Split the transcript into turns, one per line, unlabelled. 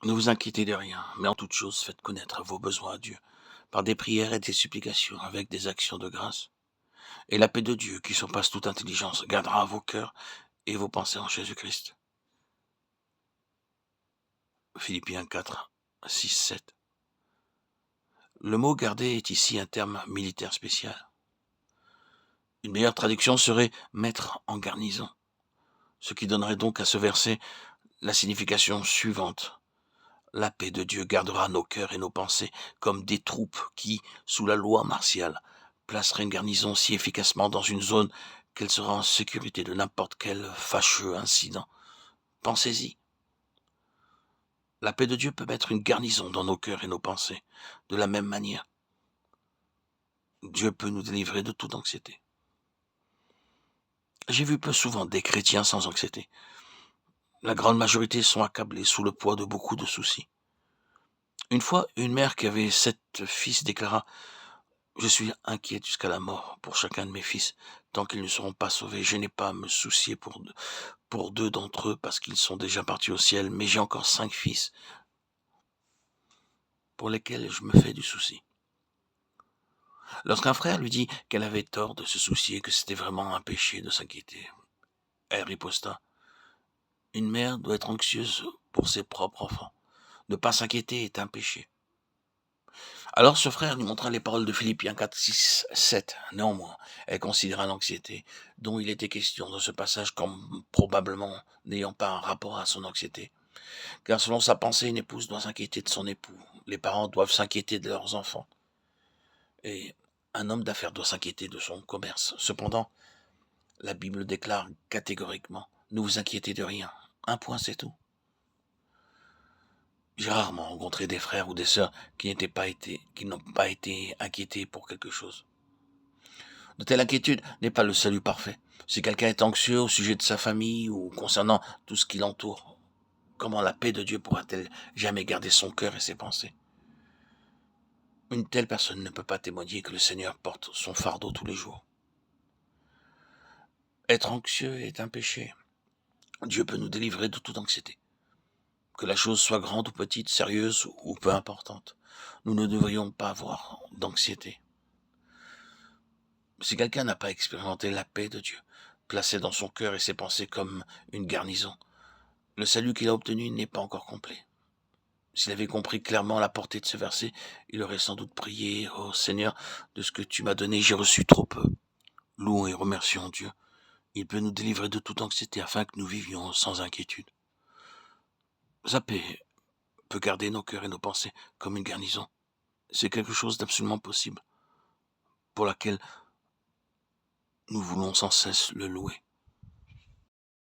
Ne vous inquiétez de rien, mais en toute chose faites connaître vos besoins à Dieu, par des prières et des supplications, avec des actions de grâce. Et la paix de Dieu, qui surpasse toute intelligence, gardera vos cœurs et vos pensées en Jésus-Christ. Philippiens 4, 6, 7. Le mot garder est ici un terme militaire spécial. Une meilleure traduction serait mettre en garnison, ce qui donnerait donc à ce verset la signification suivante. La paix de Dieu gardera nos cœurs et nos pensées comme des troupes qui, sous la loi martiale, placeraient une garnison si efficacement dans une zone qu'elle sera en sécurité de n'importe quel fâcheux incident. Pensez-y. La paix de Dieu peut mettre une garnison dans nos cœurs et nos pensées. De la même manière, Dieu peut nous délivrer de toute anxiété. J'ai vu peu souvent des chrétiens sans anxiété. La grande majorité sont accablés sous le poids de beaucoup de soucis. Une fois, une mère qui avait 7 fils déclara: je suis inquiète jusqu'à la mort pour chacun de mes fils. Tant qu'ils ne seront pas sauvés, je n'ai pas à me soucier pour 2 d'entre eux parce qu'ils sont déjà partis au ciel, mais j'ai encore 5 fils pour lesquels je me fais du souci. Lorsqu'un frère lui dit qu'elle avait tort de se soucier, que c'était vraiment un péché de s'inquiéter, elle riposta: une mère doit être anxieuse pour ses propres enfants. Ne pas s'inquiéter est un péché. Alors ce frère lui montra les paroles de Philippiens 4, 6, 7. Néanmoins, elle considéra l'anxiété dont il était question dans ce passage comme probablement n'ayant pas un rapport à son anxiété. Car selon sa pensée, une épouse doit s'inquiéter de son époux. Les parents doivent s'inquiéter de leurs enfants. Et un homme d'affaires doit s'inquiéter de son commerce. Cependant, la Bible déclare catégoriquement: ne vous inquiétez de rien. Un point, c'est tout. J'ai rarement rencontré des frères ou des sœurs qui n'ont pas été inquiétés pour quelque chose. De telle inquiétude n'est pas le salut parfait. Si quelqu'un est anxieux au sujet de sa famille ou concernant tout ce qui l'entoure, comment la paix de Dieu pourra-t-elle jamais garder son cœur et ses pensées? Une telle personne ne peut pas témoigner que le Seigneur porte son fardeau tous les jours. Être anxieux est un péché. Dieu peut nous délivrer de toute anxiété. Que la chose soit grande ou petite, sérieuse ou peu importante, nous ne devrions pas avoir d'anxiété. Si quelqu'un n'a pas expérimenté la paix de Dieu, placée dans son cœur et ses pensées comme une garnison, le salut qu'il a obtenu n'est pas encore complet. S'il avait compris clairement la portée de ce verset, il aurait sans doute prié: « Oh Seigneur, de ce que tu m'as donné, j'ai reçu trop peu. » Louons et remercions Dieu. Il peut nous délivrer de toute anxiété afin que nous vivions sans inquiétude. Sa paix peut garder nos cœurs et nos pensées comme une garnison. C'est quelque chose d'absolument possible, pour laquelle nous voulons sans cesse le louer.